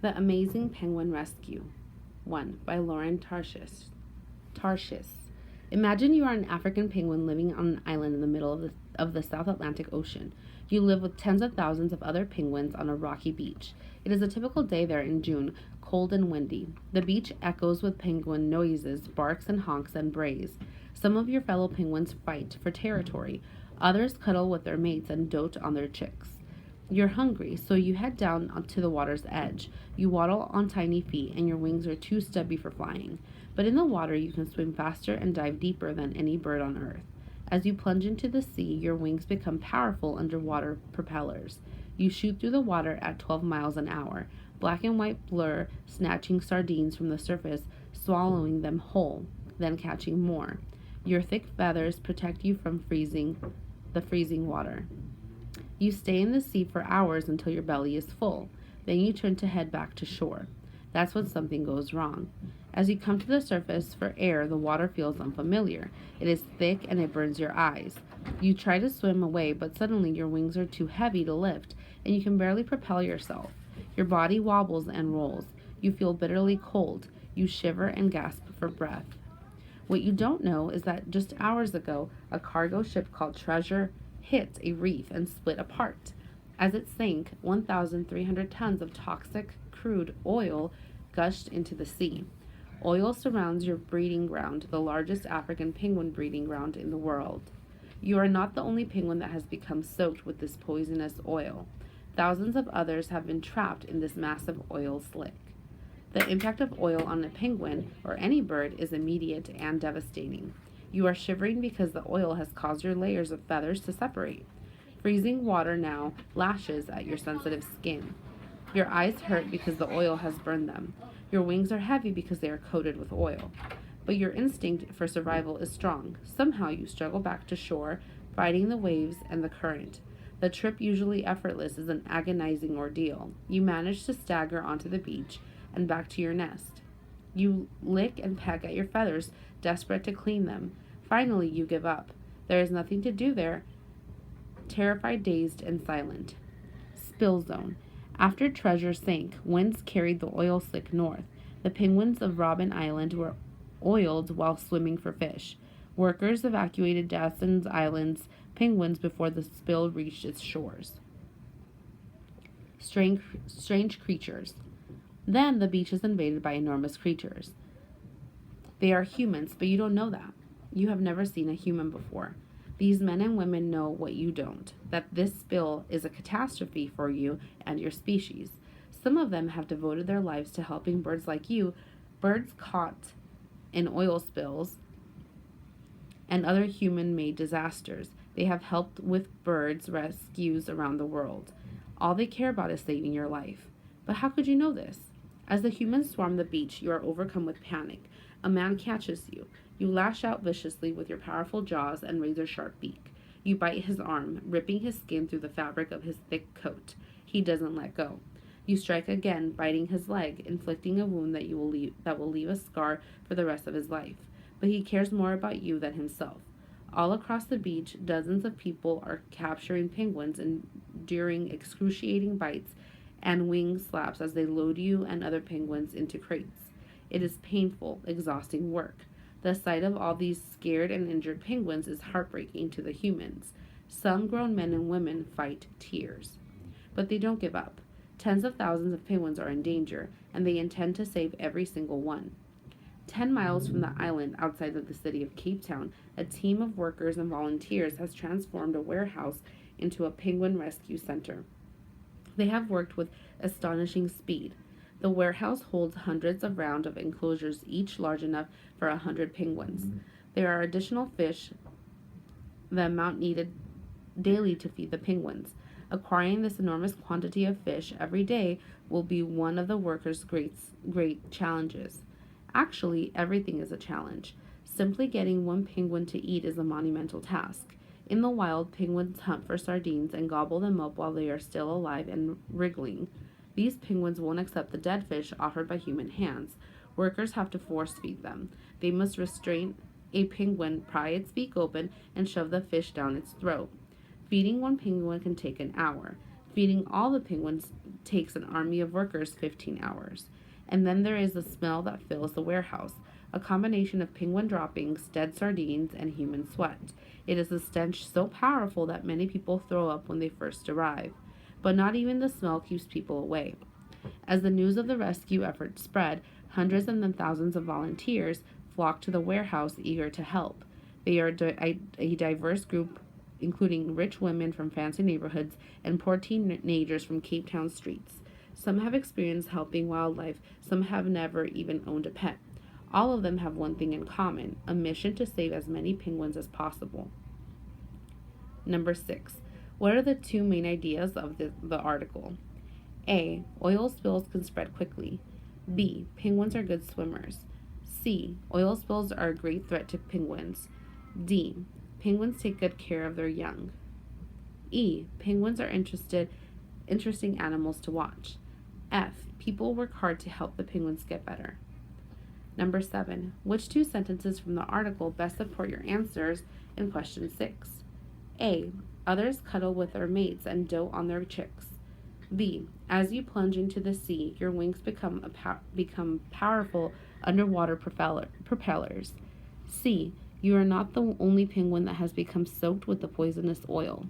The Amazing Penguin Rescue. 1. By Lauren Tarshish. Imagine you are an African penguin living on an island in the middle of the South Atlantic Ocean. You live with tens of thousands of other penguins on a rocky beach. It is a typical day there in June, cold and windy. The beach echoes with penguin noises, barks and honks and brays. Some of your fellow penguins fight for territory. Others cuddle with their mates and dote on their chicks. You're hungry, so you head down to the water's edge. You waddle on tiny feet, and your wings are too stubby for flying. But in the water, you can swim faster and dive deeper than any bird on earth. As you plunge into the sea, your wings become powerful underwater propellers. You shoot through the water at 12 miles an hour, black and white blur, snatching sardines from the surface, swallowing them whole, then catching more. Your thick feathers protect you from the freezing water. You stay in the sea for hours until your belly is full. Then you turn to head back to shore. That's when something goes wrong. As you come to the surface for air, the water feels unfamiliar. It is thick and it burns your eyes. You try to swim away, but suddenly your wings are too heavy to lift, and you can barely propel yourself. Your body wobbles and rolls. You feel bitterly cold. You shiver and gasp for breath. What you don't know is that just hours ago, a cargo ship called Treasure hit a reef and split apart. As it sank, 1,300 tons of toxic crude oil gushed into the sea. Oil surrounds your breeding ground, the largest African penguin breeding ground in the world. You are not the only penguin that has become soaked with this poisonous oil. Thousands of others have been trapped in this massive oil slick. The impact of oil on a penguin or any bird is immediate and devastating. You are shivering because the oil has caused your layers of feathers to separate. Freezing water now lashes at your sensitive skin. Your eyes hurt because the oil has burned them. Your wings are heavy because they are coated with oil. But your instinct for survival is strong. Somehow you struggle back to shore, fighting the waves and the current. The trip, usually effortless, is an agonizing ordeal. You manage to stagger onto the beach and back to your nest. You lick and peck at your feathers, desperate to clean them. Finally, you give up. There is nothing to do there, terrified, dazed, and silent. Spill zone. After Treasure sank, winds carried the oil slick north. The penguins of Robben Island were oiled while swimming for fish. Workers evacuated Dassen's Island's penguins before the spill reached its shores. Strange creatures. Then the beach is invaded by enormous creatures. They are humans, but you don't know that. You have never seen a human before. These men and women know what you don't, that this spill is a catastrophe for you and your species. Some of them have devoted their lives to helping birds like you, birds caught in oil spills and other human-made disasters. They have helped with birds rescues around the world. All they care about is saving your life. But how could you know this? As the humans swarm the beach, you are overcome with panic. A man catches you. You lash out viciously with your powerful jaws and razor-sharp beak. You bite his arm, ripping his skin through the fabric of his thick coat. He doesn't let go. You strike again, biting his leg, inflicting a wound that will leave a scar for the rest of his life. But he cares more about you than himself. All across the beach, dozens of people are capturing penguins, enduring excruciating bites and wing slaps as they load you and other penguins into crates. It is painful, exhausting work. The sight of all these scared and injured penguins is heartbreaking to the humans. Some grown men and women fight tears. But they don't give up. Tens of thousands of penguins are in danger, and they intend to save every single one. 10 miles from the island outside of the city of Cape Town, a team of workers and volunteers has transformed a warehouse into a penguin rescue center. They have worked with astonishing speed. The warehouse holds hundreds of rounds of enclosures, each large enough for 100 penguins. There are additional fish, the amount needed daily to feed the penguins. Acquiring this enormous quantity of fish every day will be one of the workers' great challenges. Actually, everything is a challenge. Simply getting one penguin to eat is a monumental task. In the wild, penguins hunt for sardines and gobble them up while they are still alive and wriggling. These penguins won't accept the dead fish offered by human hands. Workers have to force feed them. They must restrain a penguin, pry its beak open, and shove the fish down its throat. Feeding one penguin can take an hour. Feeding all the penguins takes an army of workers 15 hours. And then there is the smell that fills the warehouse, a combination of penguin droppings, dead sardines, and human sweat. It is a stench so powerful that many people throw up when they first arrive. But not even the smell keeps people away. As the news of the rescue effort spread, hundreds and then thousands of volunteers flocked to the warehouse eager to help. They are a diverse group, including rich women from fancy neighborhoods and poor teenagers from Cape Town streets. Some have experienced helping wildlife, some have never even owned a pet. All of them have one thing in common, a mission to save as many penguins as possible. Number 6. What are the two main ideas of the article? A. Oil spills can spread quickly. B. Penguins are good swimmers. C. Oil spills are a great threat to penguins. D. Penguins take good care of their young. E. Penguins are interesting animals to watch. F. People work hard to help the penguins get better. Number 7. Which two sentences from the article best support your answers in question 6? A. Others cuddle with their mates and dote on their chicks. B. As you plunge into the sea, your wings become powerful underwater propellers. C. You are not the only penguin that has become soaked with the poisonous oil.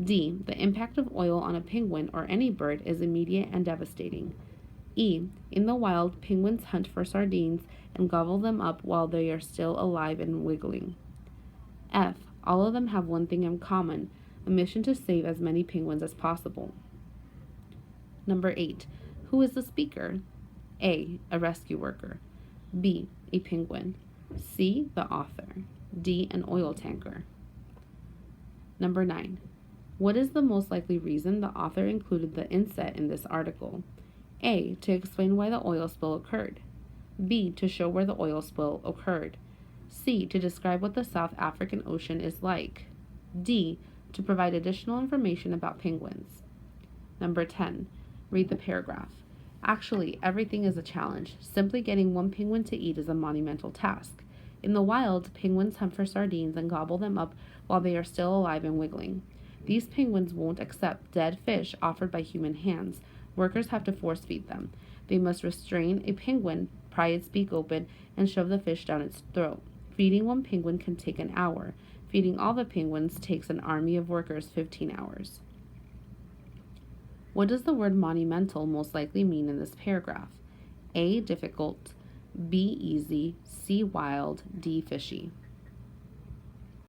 D. The impact of oil on a penguin or any bird is immediate and devastating. E. In the wild, penguins hunt for sardines and gobble them up while they are still alive and wiggling. F. All of them have one thing in common, a mission to save as many penguins as possible. Number 8. Who is the speaker? A. A rescue worker. B. A penguin. C. The author. D. An oil tanker. Number 9. What is the most likely reason the author included the inset in this article? A. To explain why the oil spill occurred. B. To show where the oil spill occurred. C. To describe what the South African Ocean is like. D. To provide additional information about penguins. Number 10. Read the paragraph. Actually, everything is a challenge. Simply getting one penguin to eat is a monumental task. In the wild, penguins hunt for sardines and gobble them up while they are still alive and wiggling. These penguins won't accept dead fish offered by human hands. Workers have to force feed them. They must restrain a penguin, pry its beak open, and shove the fish down its throat. Feeding one penguin can take an hour. Feeding all the penguins takes an army of workers 15 hours. What does the word monumental most likely mean in this paragraph? A. Difficult. B. Easy. C. Wild. D. Fishy.